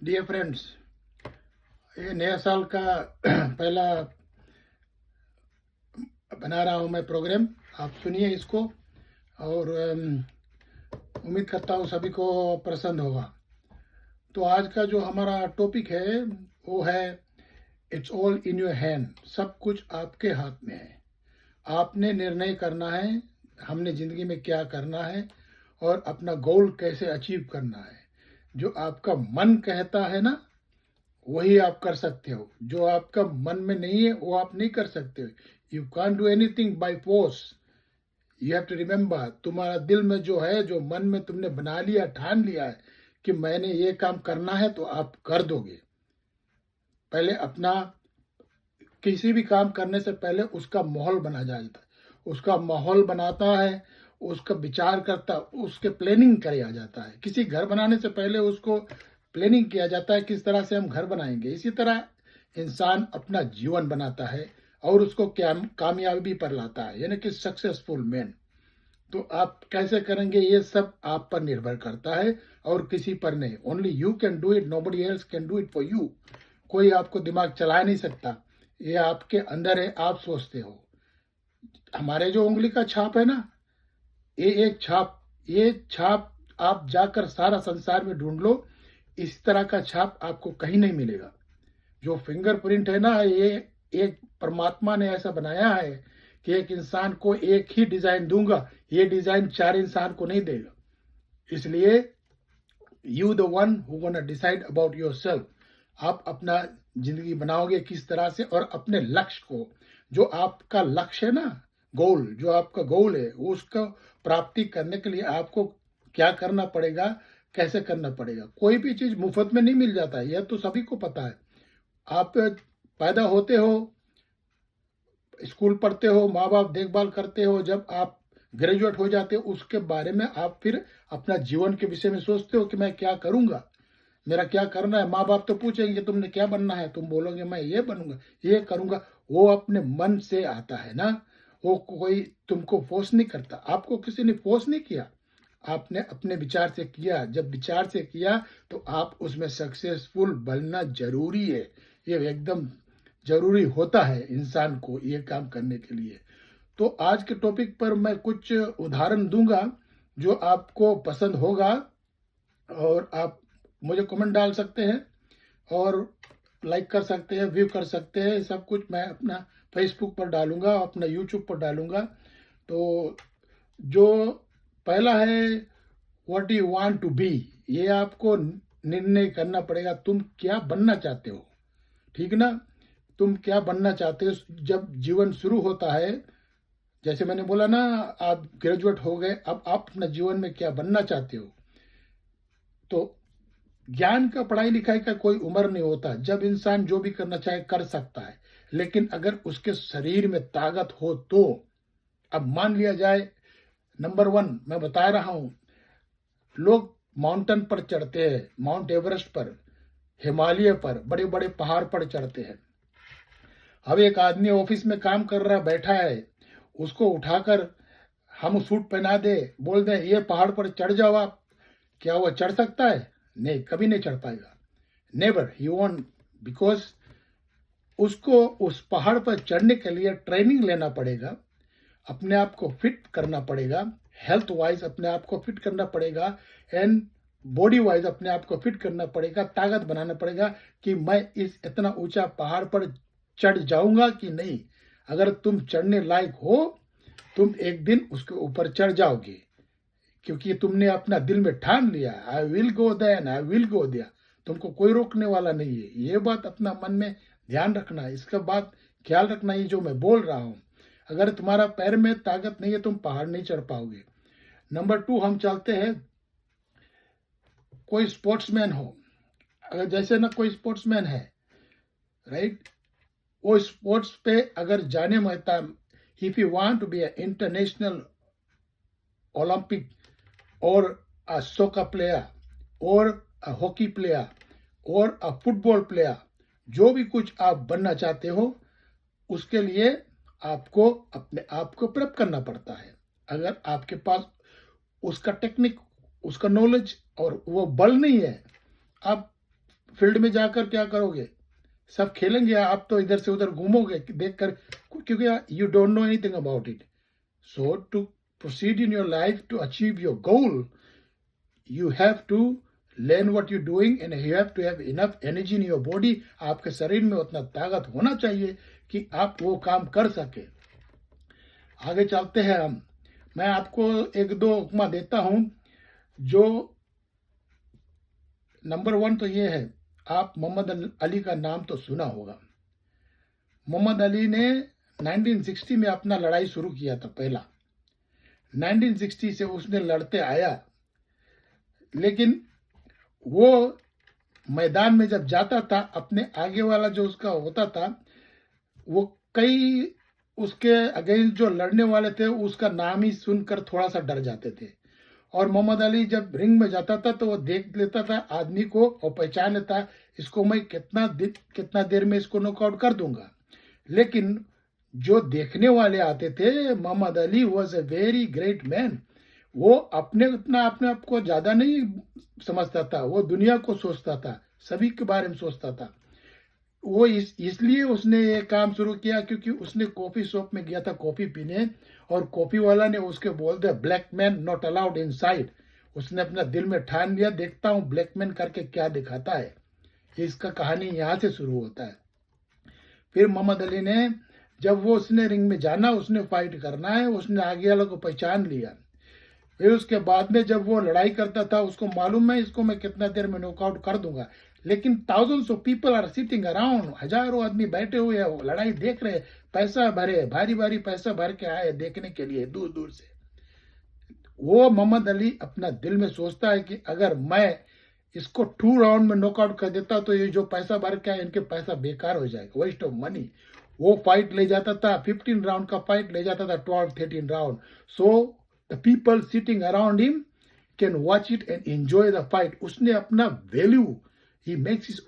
Dear friends, ये नया साल का पहला बना रहा हूँ मैं प्रोग्राम। आप सुनिए इसको और उम्मीद करता हूँ सभी को पसंद होगा। तो आज का जो हमारा टॉपिक है वो है it's all in your hand. सब कुछ आपके हाथ में है। आपने निर्णय करना है हमने ज़िंदगी में क्या करना है और अपना गोल कैसे अचीव करना है। जो आपका मन कहता है ना, वही आप कर सकते हो। जो आपका मन में नहीं है वो आप नहीं कर सकते हो। You can't do anything by force. You have to remember, तुम्हारा दिल में जो है, जो मन में तुमने बना लिया, ठान लिया है कि मैंने ये काम करना है, तो आप कर दोगे। पहले अपना किसी भी काम करने से पहले उसका माहौल बना जाता है। उसका माहौल बनाता है, उसका विचार करता, उसके प्लानिंग किया जाता है। किसी घर बनाने से पहले उसको प्लानिंग किया जाता है किस तरह से हम घर बनाएंगे। इसी तरह इंसान अपना जीवन बनाता है और उसको क्या कामयाबी पर लाता है, यानी कि सक्सेसफुल मैन। तो आप कैसे करेंगे ये सब आप पर निर्भर करता है और किसी पर नहीं। Only you can do it, nobody else can do it for you. कोई आपको दिमाग चला नहीं सकता। ये आपके अंदर है, आप सोचते हो। हमारे जो उंगली का छाप है ना, ये एक छाप, ये छाप आप जाकर सारा संसार में ढूंढ लो, इस तरह का छाप आपको कहीं नहीं मिलेगा। जो फिंगरप्रिंट है ना, ये एक परमात्मा ने ऐसा बनाया है कि एक इंसान को एक ही डिजाइन दूंगा, ये डिजाइन चार इंसान को नहीं देगा। इसलिए you the one who gonna decide about yourself. आप अपना जिंदगी बनाओगे किस तरह से, और अपने लक्ष्य को, जो आपका लक्ष्य है ना, गोल, जो आपका गोल है, उसका प्राप्ति करने के लिए आपको क्या करना पड़ेगा, कैसे करना पड़ेगा। कोई भी चीज मुफ्त में नहीं मिल जाता है, यह तो सभी को पता है। आप पैदा होते हो, स्कूल पढ़ते हो, माँ बाप देखभाल करते हो, जब आप ग्रेजुएट हो जाते हो उसके बारे में आप फिर अपना जीवन के विषय में सोचते हो कि मैं क्या करूंगा, मेरा क्या करना है। माँ बाप तो पूछेंगे तुमने क्या बनना है, तुम बोलोगे मैं ये बनूंगा, ये करूंगा। वो अपने मन से आता है ना, वो कोई तुमको फोर्स नहीं करता। आपको किसी ने फोर्स नहीं किया, आपने अपने विचार से किया। जब विचार से किया तो आप उसमें सक्सेसफुल बनना जरूरी है। ये एकदम जरूरी होता है इंसान को ये काम करने के लिए। तो आज के टॉपिक पर मैं कुछ उदाहरण दूंगा जो आपको पसंद होगा, और आप मुझे कमेंट डाल सकते हैं और लाइक कर सकते हैं, व्यू कर सकते हैं। सब कुछ मैं अपना फेसबुक पर डालूंगा, अपना यूट्यूब पर डालूंगा। तो जो पहला है, what you want to be. ये आपको निर्णय करना पड़ेगा, तुम क्या बनना चाहते हो। ठीक ना, तुम क्या बनना चाहते हो। जब जीवन शुरू होता है, जैसे मैंने बोला ना, आप ग्रेजुएट हो गए, अब आप अपना जीवन में क्या बनना चाहते हो। तो ज्ञान का, पढ़ाई लिखाई का कोई उम्र नहीं होता। जब इंसान जो भी करना चाहे कर सकता है, लेकिन अगर उसके शरीर में ताकत हो तो। अब मान लिया जाए, नंबर वन मैं बता रहा हूं, लोग माउंटेन पर चढ़ते हैं, माउंट एवरेस्ट पर, हिमालय पर, बड़े बड़े पहाड़ पर चढ़ते हैं। अब एक आदमी ऑफिस में काम कर रहा बैठा है, उसको उठाकर हम सूट पहना दे, बोल दे ये पहाड़ पर चढ़ जाओ आप, क्या वो चढ़ सकता है? नहीं, कभी नहीं चढ़ पाएगा। Never he want. बिकॉज उसको उस पहाड़ पर चढ़ने के लिए ट्रेनिंग लेना पड़ेगा, अपने आप को फिट करना पड़ेगा, हेल्थ वाइज अपने आप को फिट करना पड़ेगा, एंड बॉडी वाइज अपने आप को फिट करना पड़ेगा, ताकत बनाना पड़ेगा कि मैं इस इतना ऊंचा पहाड़ पर चढ़ जाऊंगा कि नहीं। अगर तुम चढ़ने लायक हो, तुम एक दिन उसके ऊपर चढ़ जाओगे, क्योंकि तुमने अपना दिल में ठान लिया, I will go then, I will go there. तुमको कोई रोकने वाला नहीं है। ये बात अपना मन में ध्यान रखना है, इसका बात ख्याल रखना, ये जो मैं बोल रहा हूँ। अगर तुम्हारा पैर में ताकत नहीं है, तुम पहाड़ नहीं चढ़ पाओगे। नंबर टू, हम चलते हैं, कोई स्पोर्ट्समैन हो, अगर जैसे ना कोई स्पोर्ट्समैन है, राइट, वो स्पोर्ट्स पे अगर जाने में, if you want to be international Olympic or a soccer player or a hockey player or a football player, जो भी कुछ आप बनना चाहते हो, उसके लिए आपको अपने आप को प्रेप करना पड़ता है। अगर आपके पास उसका टेक्निक, उसका नॉलेज और वो बल नहीं है, आप फील्ड में जाकर क्या करोगे? सब खेलेंगे, आप तो इधर से उधर घूमोगे देखकर, क्योंकि you don't know anything about it. So to proceed in your life to achieve your goal, you have to learn what you're doing and you have to have enough energy in your body. आपके शरीर में उतना ताकत होना चाहिए कि आप वो काम कर सके. आगे चलते हैं हम. मैं आपको एक दो उपमा देता हूं. जो नंबर 1 तो ये है, आप मोहम्मद अली का नाम तो सुना होगा. मोहम्मद अली ने 1960 में अपना लड़ाई शुरू किया था पहला. 1960 से उसने लड़ते आया, लेकिन वो मैदान में जब जाता था, अपने आगे वाला जो उसका होता था, वो कई उसके अगेंस्ट जो लड़ने वाले थे उसका नाम ही सुनकर थोड़ा सा डर जाते थे. और मोहम्मद अली जब रिंग में जाता था तो वो देख लेता था आदमी को और पहचान लेता, इसको मैं कितना देर में इसको नॉकआउट कर दूंगा. लेकिन जो देखने वाले आते थे, Muhammad Ali was a very great man. वो अपने आप को ज्यादा नहीं समझता था, वो दुनिया को सोचता था, सभी के बारे में सोचता था. वो इसलिए उसने ये काम शुरू किया क्योंकि उसने कॉफी शॉप में गया था कॉफी पीने, और कॉफी वाला ने उसके बोल दिया black man not allowed inside. उसने अपना दिल में ठान लिया, देखता हूं ब्लैक मैन करके क्या दिखाता है. इसका कहानी यहाँ से शुरू होता है. फिर मोहम्मद अली ने, जब वो उसने रिंग में जाना, उसने फाइट करना है, उसने आगे वालों को पहचान लिया. फिर उसके बाद में जब वो लड़ाई करता था, उसको मालूम है इसको मैं कितना देर में नॉकआउट कर दूंगा. लेकिन thousands of people are sitting around, हजारों आदमी बैठे हुए हैं, वो लड़ाई देख रहे, पैसा भरे, भारी भारी पैसा भर के आए देखने के लिए दूर दूर से. वो मोहम्मद अली अपना दिल में सोचता है कि अगर मैं इसको 2 राउंड में नॉकआउट कर देता तो ये जो पैसा भर के आए इनके पैसा बेकार हो जाएगा, वेस्ट ऑफ मनी. वो फाइट ले जाता था, 15 राउंड का फाइट ले जाता था, 12-13 round. So the people sitting around him can watch it and enjoy the fight. उसने अपना वैल्यू,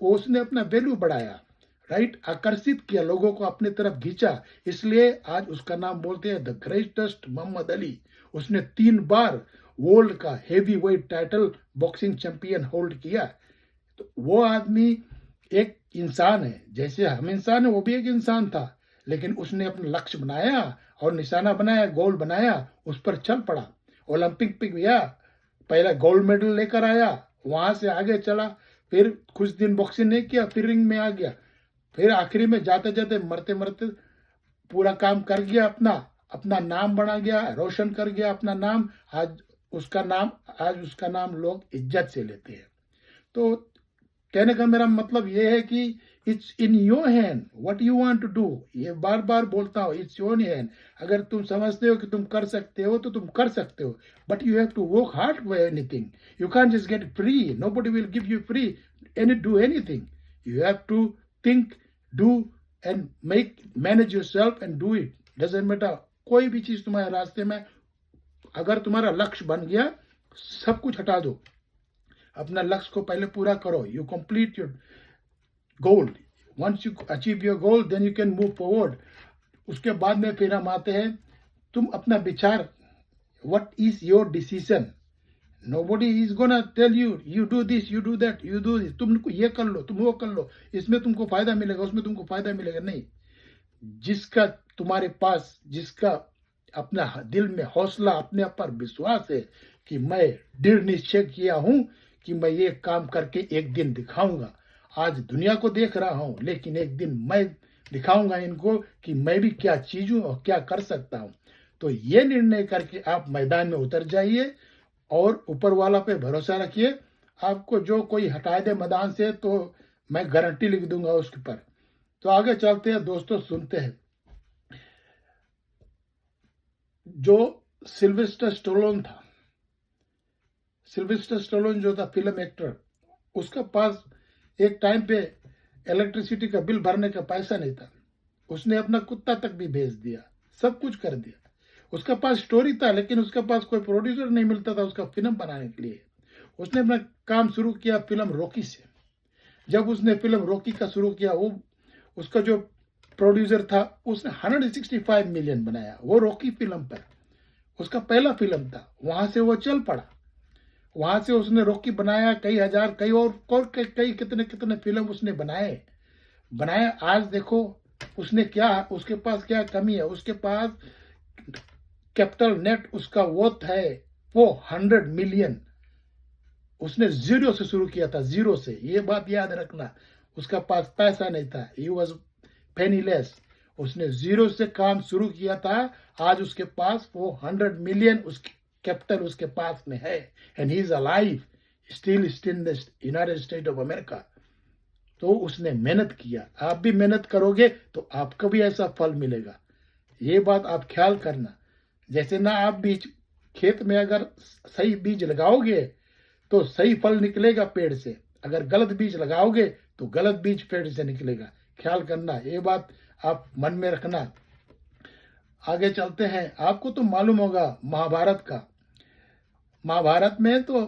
उसने अपना वैल्यू बढ़ाया, राइट, आकर्षित किया, लोगों को अपने तरफ खींचा. इसलिए आज उसका नाम बोलते हैं द ग्रेटेस्ट मोहम्मद अली. उसने 3 बार वर्ल्ड का heavy weight title boxing champion hold किया. तो वो आदमी एक इंसान है, जैसे हम इंसान है, वो भी एक इंसान था. लेकिन उसने अपना लक्ष्य बनाया और निशाना बनाया, गोल बनाया, उस पर चल पड़ा. ओलंपिक पे गया, पहला गोल्ड मेडल लेकर आया, वहां से आगे चला. फिर कुछ दिन बॉक्सिंग नहीं किया, फिर रिंग में आ गया. फिर आखिरी में जाते जाते मरते मरते पूरा काम कर गया, अपना नाम बना गया, रोशन कर गया अपना नाम. आज उसका नाम लोग इज्जत से लेते हैं. तो कहने का मेरा मतलब ये है कि it's in your hand what you want to do. ये बार बार बोलता हूँ, इट्स योर हैंड. अगर तुम समझते हो कि तुम कर सकते हो तो तुम कर सकते हो, but you have to work hard for anything. You can't just get free. Nobody will give you free do anything. You have to think, do and manage yourself and do it. Doesn't matter, कोई भी चीज तुम्हारे रास्ते में, अगर तुम्हारा लक्ष्य बन गया, सब कुछ हटा दो. अपना लक्ष्य को पहले पूरा करो. You complete your goal. Once you achieve your goal then you can move forward. उसके बाद में फिर हम आते हैं, तुम अपना विचार, what is your decision. Nobody is gonna tell you do this, you do that, you do this, तुम ये कर लो, तुम वो कर लो, इसमें तुमको फायदा मिलेगा, उसमें तुमको फायदा मिलेगा. नहीं, जिसका तुम्हारे पास, जिसका अपना दिल में हौसला, अपने पर विश्वास है कि मैं दृढ़ निश्चय किया हूं कि मैं ये काम करके एक दिन दिखाऊंगा. आज दुनिया को देख रहा हूं, लेकिन एक दिन मैं दिखाऊंगा इनको कि मैं भी क्या चीज हूं और क्या कर सकता हूं. तो ये निर्णय करके आप मैदान में उतर जाइए और ऊपर वाला पे भरोसा रखिए. आपको जो कोई हटा दे मैदान से तो मैं गारंटी लिख दूंगा उसके पर. तो आगे चलते हैं दोस्तों, सुनते हैं. जो सिल्वेस्टर स्टैलोन था, सिल्वेस्टर स्टैलोन जो था फिल्म एक्टर, उसका पास एक टाइम पे इलेक्ट्रिसिटी का बिल भरने का पैसा नहीं था. उसने अपना कुत्ता तक भी भेज दिया, सब कुछ कर दिया. उसका पास स्टोरी था, लेकिन उसके पास कोई प्रोड्यूसर नहीं मिलता था उसका फिल्म बनाने के लिए. उसने अपना काम शुरू किया फिल्म रॉकी से. जब उसने फिल्म रॉकी का शुरू किया, वो उसका जो प्रोड्यूसर था उसने 165 मिलियन बनाया वो रॉकी फिल्म पर. उसका पहला फिल्म था, वहां से वो चल पड़ा. वहां से उसने रॉकी बनाया, कई हजार, कई और कई कितने कितने फिल्म उसने बनाए। आज देखो उसने क्या, उसके पास क्या कमी है, उसके पास कैपिटल नेट उसका वर्थ है वो 100 मिलियन। उसने जीरो से शुरू किया था, जीरो से, ये बात याद रखना। उसका पास पैसा नहीं था, ही वॉज पेनीलेस। उसने जीरो से काम शुरू किया था, आज उसके पास वो 100 मिलियन उसकी कैपिटल उसके पास में है, and he is alive still in the United state of America. तो उसने मेहनत किया, आप भी मेहनत करोगे तो आपको भी ऐसा फल मिलेगा, ये बात आप ख्याल करना। जैसे ना आप बीज खेत में अगर सही बीज लगाओगे तो सही फल निकलेगा पेड़ से, अगर गलत बीज लगाओगे तो गलत बीज पेड़ से निकलेगा। ख्याल करना, ये बात आप मन में रखना। आगे चलते हैं। आपको तो मालूम होगा महाभारत का, महाभारत में तो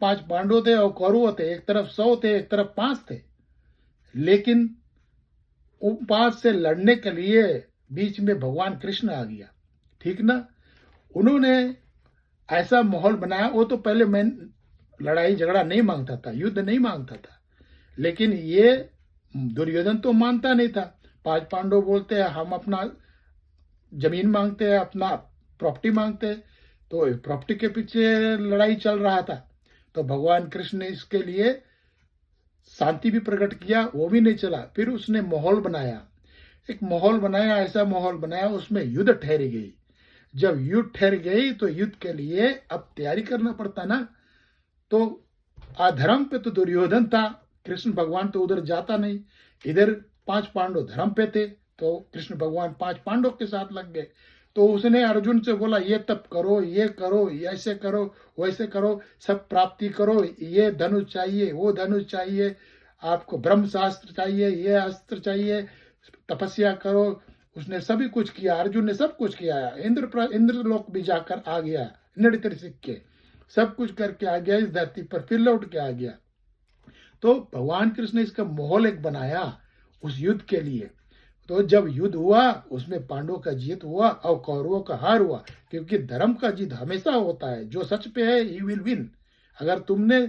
5 पांडव थे और कौरव थे, एक तरफ 100 थे, एक तरफ 5 थे, लेकिन उन 5 से लड़ने के लिए बीच में भगवान कृष्ण आ गया, ठीक ना। उन्होंने ऐसा माहौल बनाया, वो तो पहले मैं लड़ाई झगड़ा नहीं मांगता था, युद्ध नहीं मांगता था, लेकिन ये दुर्योधन तो मानता नहीं था। 5 पांडव बोलते हैं हम अपना जमीन मांगते हैं, अपना प्रॉपर्टी मांगते हैं, तो प्रॉपर्टी के पीछे लड़ाई चल रहा था। तो भगवान कृष्ण ने इसके लिए शांति भी प्रकट किया, वो भी नहीं चला। फिर उसने माहौल बनाया, एक माहौल बनाया, ऐसा माहौल बनाया उसमें युद्ध ठहर गई। जब युद्ध ठहर गई तो युद्ध के लिए अब तैयारी करना पड़ता ना। तो अधर्म पे तो दुर्योधन था, कृष्ण भगवान तो उधर जाता नहीं। इधर 5 पांडव धर्म पे थे, तो कृष्ण भगवान 5 पांडव के साथ लग गए। तो उसने अर्जुन से बोला ये तप करो, ये करो, ऐसे करो, वैसे करो, सब प्राप्ति करो, ये धनुष चाहिए, वो धनुष चाहिए, आपको ब्रह्म शास्त्र चाहिए, ये अस्त्र चाहिए, तपस्या करो। उसने सभी कुछ किया, अर्जुन ने सब कुछ किया। इंद्र लोक भी जाकर आ गया, नृत्य सीख के सब कुछ करके आ गया, इस धरती पर फिर लौट के आ गया। तो भगवान कृष्ण ने इसका माहौल एक बनाया उस युद्ध के लिए। तो जब युद्ध हुआ उसमें पांडवों का जीत हुआ और कौरवों का हार हुआ, क्योंकि धर्म का जीत हमेशा होता है, जो सच पे है ही विल विन। अगर तुमने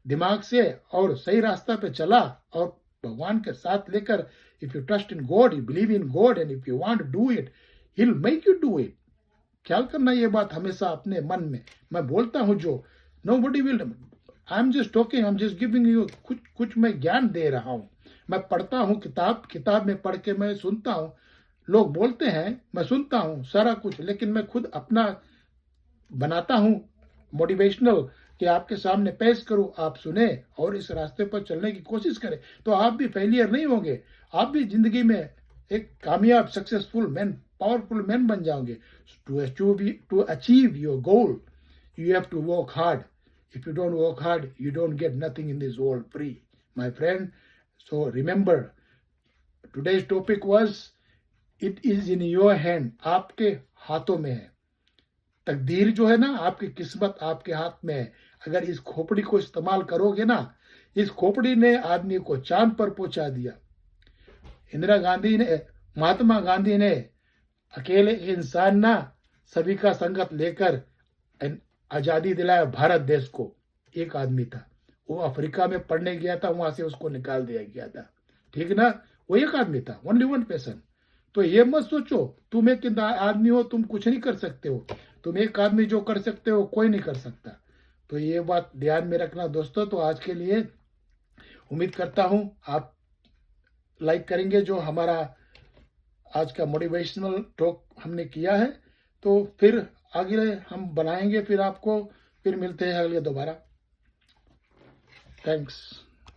दिमाग से और सही रास्ता पे चला और भगवान के साथ लेकर, if you trust in God, you believe in God, and if you want to do it, he will make you do it. ख्याल करना ये बात हमेशा अपने मन में। मैं बोलता हूँ जो nobody will, I am just talking, I am just giving you, कुछ मैं ज्ञान दे रहा हूँ। मैं पढ़ता हूँ किताब में पढ़ के मैं सुनता हूँ, लोग बोलते हैं, मैं सुनता हूँ सारा कुछ, लेकिन मैं खुद अपना बनाता हूँ मोटिवेशनल, कि आपके सामने पेश करूं, आप सुने और इस रास्ते पर चलने की कोशिश करें, तो आप भी फेलियर नहीं होंगे, आप भी जिंदगी में एक कामयाब सक्सेसफुल मैन, पावरफुल मैन बन जाओगे। To achieve your goal you have to work hard. If you don't work hard, you don't get nothing in this world free, my friend. So remember, today's topic was, it is in your hand. आपके हाथों में है तकदीर, जो है ना, आपकी किस्मत आपके हाथ में है। अगर इस खोपड़ी को इस्तेमाल करोगे ना, इस खोपड़ी ने आदमी को चांद पर पहुंचा दिया। इंदिरा गांधी ने, महात्मा गांधी ने अकेले इंसान ना, सभी का संगत लेकर आजादी दिलाया भारत देश को। एक आदमी था, वो अफ्रीका में पढ़ने गया था, वहां से उसको निकाल दिया गया था, ठीक ना। वो एक आदमी था, ओनली वन पर्सन। तो ये मत सोचो तुम एक आदमी हो, तुम कुछ नहीं कर सकते हो। तुम एक आदमी जो कर सकते हो कोई नहीं कर सकता। तो ये बात ध्यान में रखना दोस्तों। तो आज के लिए उम्मीद करता हूं आप लाइक करेंगे जो हमारा आज का मोटिवेशनल टॉक हमने किया है। तो फिर आगे हम बनाएंगे, फिर आपको फिर मिलते हैं अगले दोबारा। थैंक्स।